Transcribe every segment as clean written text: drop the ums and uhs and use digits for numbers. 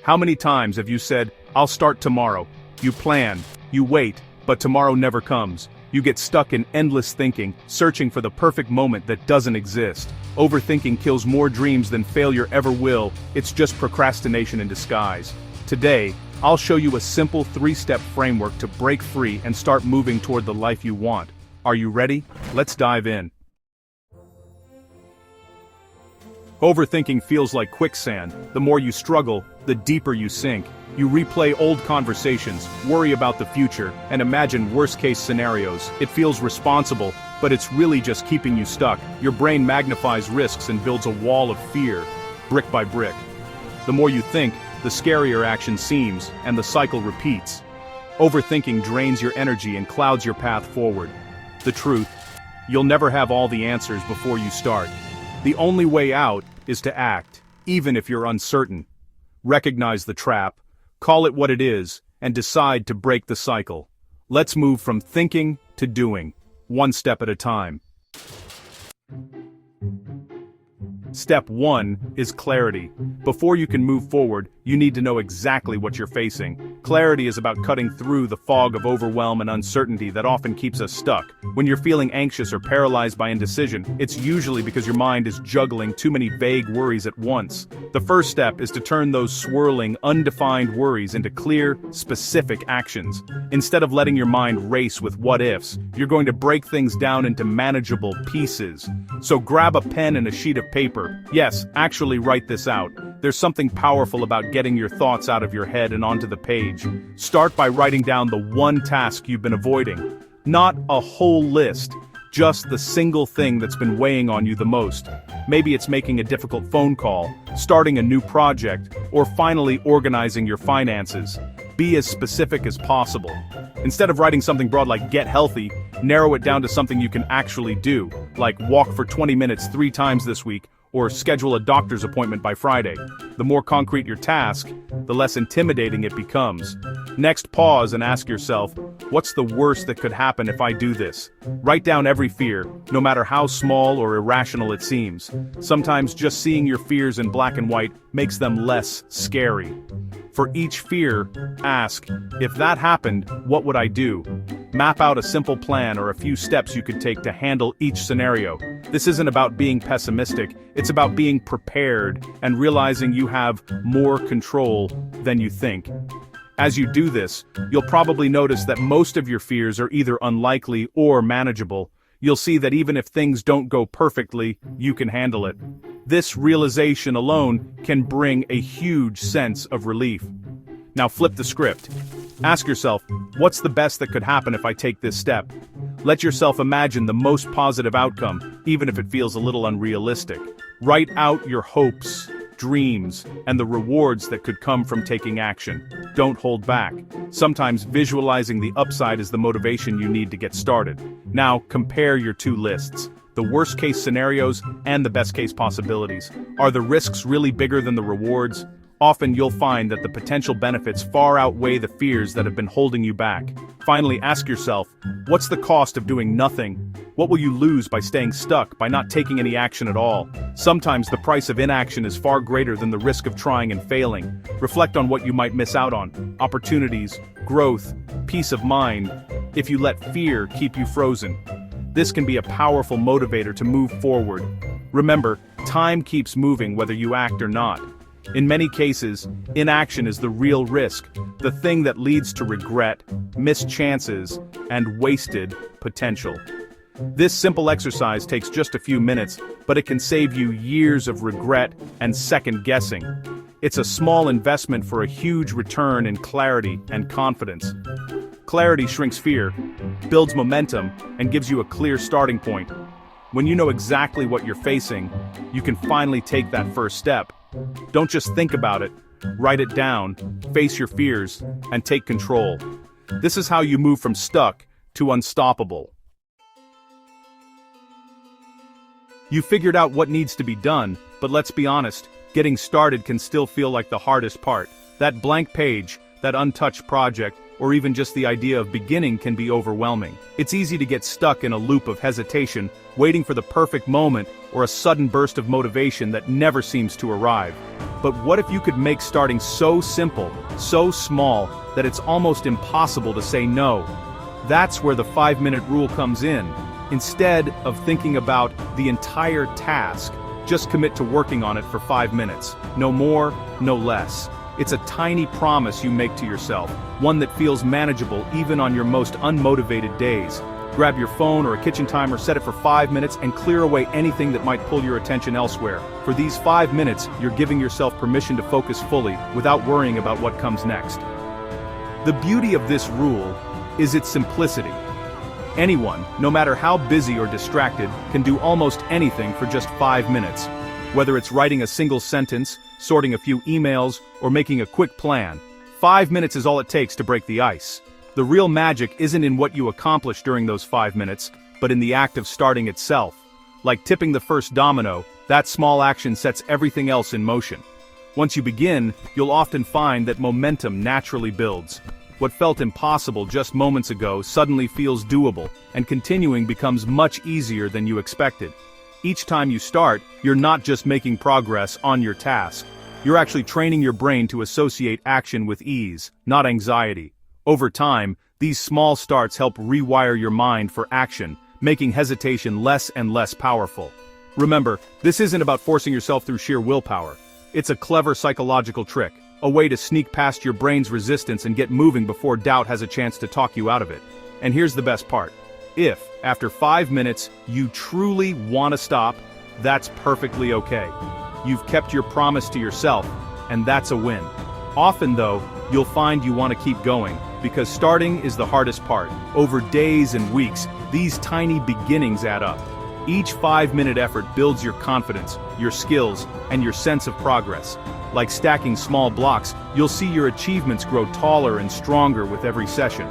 How many times have you said, "I'll start tomorrow"? You plan, you wait, but tomorrow never comes. You get stuck in endless thinking, searching for the perfect moment that doesn't exist. Overthinking kills more dreams than failure ever will. It's just procrastination in disguise. Today, I'll show you a simple 3-step framework to break free and start moving toward the life you want. Are you ready? Let's dive in. Overthinking feels like quicksand. The more you struggle, the deeper you sink. You replay old conversations, worry about the future, and imagine worst-case scenarios. It feels responsible, but it's really just keeping you stuck. Your brain magnifies risks and builds a wall of fear, brick by brick. The more you think, the scarier action seems, and the cycle repeats. Overthinking drains your energy and clouds your path forward. The truth: you'll never have all the answers before you start. The only way out is to act, even if you're uncertain. Recognize the trap, call it what it is, and decide to break the cycle. Let's move from thinking to doing, one step at a time. Step 1 is clarity. Before you can move forward, you need to know exactly what you're facing. Clarity is about cutting through the fog of overwhelm and uncertainty that often keeps us stuck. When you're feeling anxious or paralyzed by indecision, it's usually because your mind is juggling too many vague worries at once. The first step is to turn those swirling, undefined worries into clear, specific actions. Instead of letting your mind race with what-ifs, you're going to break things down into manageable pieces. So grab a pen and a sheet of paper. Yes, actually write this out. There's something powerful about getting your thoughts out of your head and onto the page. Start by writing down the one task you've been avoiding. Not a whole list, just the single thing that's been weighing on you the most. Maybe it's making a difficult phone call, starting a new project, or finally organizing your finances. Be as specific as possible. Instead of writing something broad like "get healthy," narrow it down to something you can actually do, like walk for 20 minutes 3 times this week, or schedule a doctor's appointment by Friday. The more concrete your task, the less intimidating it becomes. Next, pause and ask yourself, what's the worst that could happen if I do this? Write down every fear, no matter how small or irrational it seems. Sometimes just seeing your fears in black and white makes them less scary. For each fear, ask, if that happened, what would I do? Map out a simple plan or a few steps you could take to handle each scenario. This isn't about being pessimistic, it's about being prepared and realizing you have more control than you think. As you do this, you'll probably notice that most of your fears are either unlikely or manageable. You'll see that even if things don't go perfectly, you can handle it. This realization alone can bring a huge sense of relief. Now flip the script. Ask yourself, what's the best that could happen if I take this step? Let yourself imagine the most positive outcome, even if it feels a little unrealistic. Write out your hopes, dreams, and the rewards that could come from taking action. Don't hold back. Sometimes visualizing the upside is the motivation you need to get started. Now, compare your 2 lists. The worst-case scenarios and the best-case possibilities. Are the risks really bigger than the rewards? Often you'll find that the potential benefits far outweigh the fears that have been holding you back. Finally, ask yourself, what's the cost of doing nothing? What will you lose by staying stuck, by not taking any action at all? Sometimes the price of inaction is far greater than the risk of trying and failing. Reflect on what you might miss out on. Opportunities, growth, peace of mind, if you let fear keep you frozen. This can be a powerful motivator to move forward. Remember, time keeps moving whether you act or not. In many cases, inaction is the real risk, the thing that leads to regret, missed chances, and wasted potential. This simple exercise takes just a few minutes, but it can save you years of regret and second-guessing. It's a small investment for a huge return in clarity and confidence. Clarity shrinks fear, builds momentum, and gives you a clear starting point. When you know exactly what you're facing, you can finally take that first step. Don't just think about it, write it down, face your fears, and take control. This is how you move from stuck to unstoppable. You figured out what needs to be done, but let's be honest, getting started can still feel like the hardest part. That blank page, that untouched project, or even just the idea of beginning can be overwhelming. It's easy to get stuck in a loop of hesitation, waiting for the perfect moment or a sudden burst of motivation that never seems to arrive. But what if you could make starting so simple, so small, that it's almost impossible to say no? That's where the 5-minute rule comes in. Instead of thinking about the entire task, just commit to working on it for 5 minutes. No more, no less. It's a tiny promise you make to yourself, one that feels manageable even on your most unmotivated days. Grab your phone or a kitchen timer, set it for 5 minutes, and clear away anything that might pull your attention elsewhere. For these 5 minutes, you're giving yourself permission to focus fully, without worrying about what comes next. The beauty of this rule is its simplicity. Anyone, no matter how busy or distracted, can do almost anything for just 5 minutes. Whether it's writing a single sentence, sorting a few emails, or making a quick plan, 5 minutes is all it takes to break the ice. The real magic isn't in what you accomplish during those 5 minutes, but in the act of starting itself. Like tipping the first domino, that small action sets everything else in motion. Once you begin, you'll often find that momentum naturally builds. What felt impossible just moments ago suddenly feels doable, and continuing becomes much easier than you expected. Each time you start, you're not just making progress on your task. You're actually training your brain to associate action with ease, not anxiety. Over time, these small starts help rewire your mind for action, making hesitation less and less powerful. Remember, this isn't about forcing yourself through sheer willpower. It's a clever psychological trick, a way to sneak past your brain's resistance and get moving before doubt has a chance to talk you out of it. And here's the best part. If, after 5 minutes, you truly want to stop, that's perfectly okay. You've kept your promise to yourself, and that's a win. Often though, you'll find you want to keep going, because starting is the hardest part. Over days and weeks, these tiny beginnings add up. Each 5-minute effort builds your confidence, your skills, and your sense of progress. Like stacking small blocks, you'll see your achievements grow taller and stronger with every session.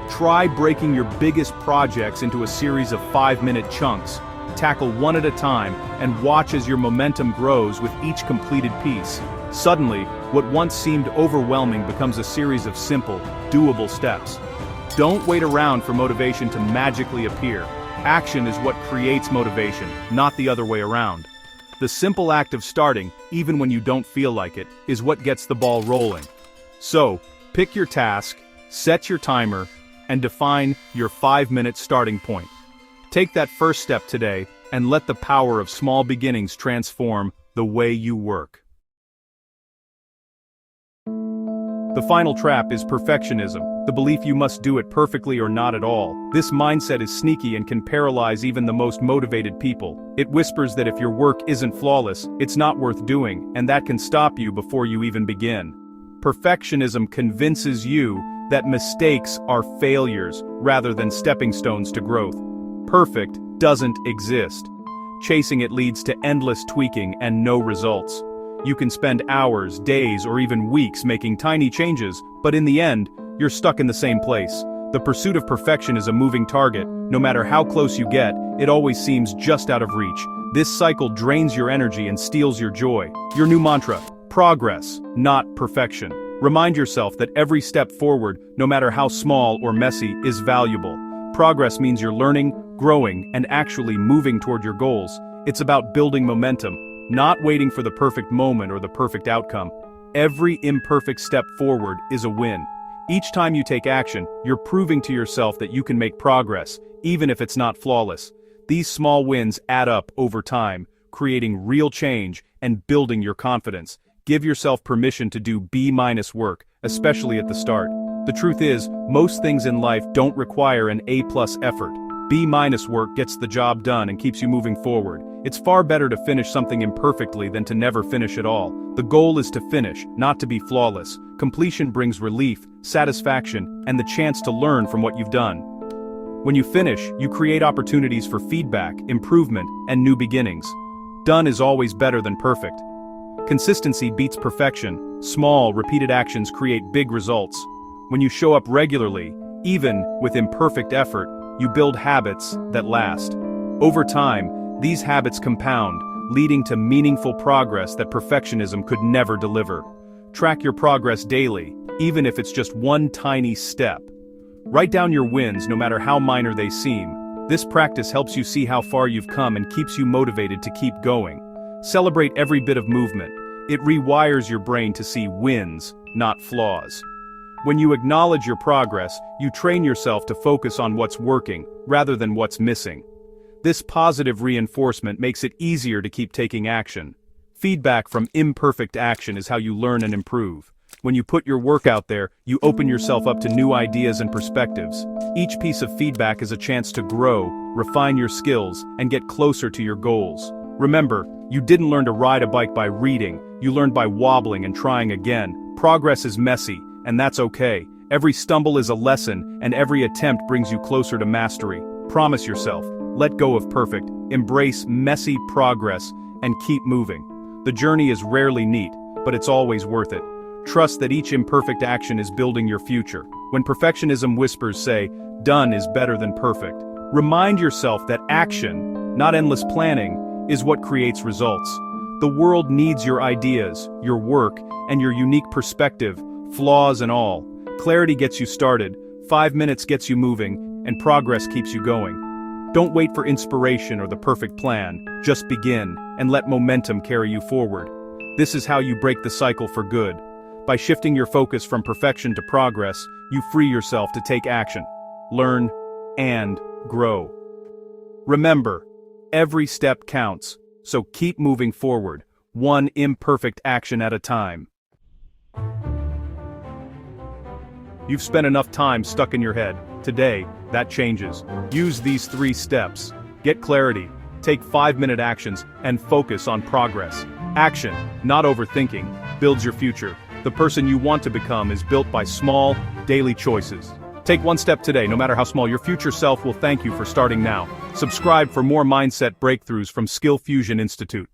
Try breaking your biggest projects into a series of 5-minute chunks. Tackle one at a time, and watch as your momentum grows with each completed piece. Suddenly, what once seemed overwhelming becomes a series of simple, doable steps. Don't wait around for motivation to magically appear. Action is what creates motivation, not the other way around. The simple act of starting, even when you don't feel like it, is what gets the ball rolling. So, pick your task, set your timer, and define your 5-minute starting point. Take that first step today, and let the power of small beginnings transform the way you work. The final trap is perfectionism, the belief you must do it perfectly or not at all. This mindset is sneaky and can paralyze even the most motivated people. It whispers that if your work isn't flawless, it's not worth doing, and that can stop you before you even begin. Perfectionism convinces you that mistakes are failures rather than stepping stones to growth. Perfect doesn't exist. Chasing it leads to endless tweaking and no results. You can spend hours, days, or even weeks making tiny changes, but in the end, you're stuck in the same place. The pursuit of perfection is a moving target. No matter how close you get, it always seems just out of reach. This cycle drains your energy and steals your joy. Your new mantra: progress, not perfection. Remind yourself that every step forward, no matter how small or messy, is valuable. Progress means you're learning, growing, and actually moving toward your goals. It's about building momentum, not waiting for the perfect moment or the perfect outcome. Every imperfect step forward is a win. Each time you take action, you're proving to yourself that you can make progress, even if it's not flawless. These small wins add up over time, creating real change and building your confidence. Give yourself permission to do B- work, especially at the start. The truth is, most things in life don't require an A+ effort. B- work gets the job done and keeps you moving forward. It's far better to finish something imperfectly than to never finish at all. The goal is to finish, not to be flawless. Completion brings relief, satisfaction, and the chance to learn from what you've done. When you finish, you create opportunities for feedback, improvement, and new beginnings. Done is always better than perfect. Consistency beats perfection. Small, repeated actions create big results. When you show up regularly, even with imperfect effort, you build habits that last. Over time, these habits compound, leading to meaningful progress that perfectionism could never deliver. Track your progress daily, even if it's just one tiny step. Write down your wins, no matter how minor they seem. This practice helps you see how far you've come and keeps you motivated to keep going. Celebrate every bit of movement. It rewires your brain to see wins, not flaws. When you acknowledge your progress, you train yourself to focus on what's working, rather than what's missing. This positive reinforcement makes it easier to keep taking action. Feedback from imperfect action is how you learn and improve. When you put your work out there, you open yourself up to new ideas and perspectives. Each piece of feedback is a chance to grow, refine your skills, and get closer to your goals. Remember, you didn't learn to ride a bike by reading, you learned by wobbling and trying again. Progress is messy, and that's okay. Every stumble is a lesson, and every attempt brings you closer to mastery. Promise yourself, let go of perfect, embrace messy progress, and keep moving. The journey is rarely neat, but it's always worth it. Trust that each imperfect action is building your future. When perfectionism whispers say, "Done is better than perfect," remind yourself that action, not endless planning, is what creates results. The world needs your ideas, your work, and your unique perspective, flaws and all. Clarity gets you started, 5 minutes gets you moving, and progress keeps you going. Don't wait for inspiration or the perfect plan, just begin, and let momentum carry you forward. This is how you break the cycle for good. By shifting your focus from perfection to progress, you free yourself to take action, learn, and grow. Remember, every step counts, so keep moving forward, one imperfect action at a time. You've spent enough time stuck in your head. Today, that changes. Use these 3 steps. Get clarity, take 5-minute actions, and focus on progress. Action, not overthinking, builds your future. The person you want to become is built by small, daily choices. Take 1 step today, no matter how small. Your future self will thank you for starting now. Subscribe for more mindset breakthroughs from Skill Fusion Institute.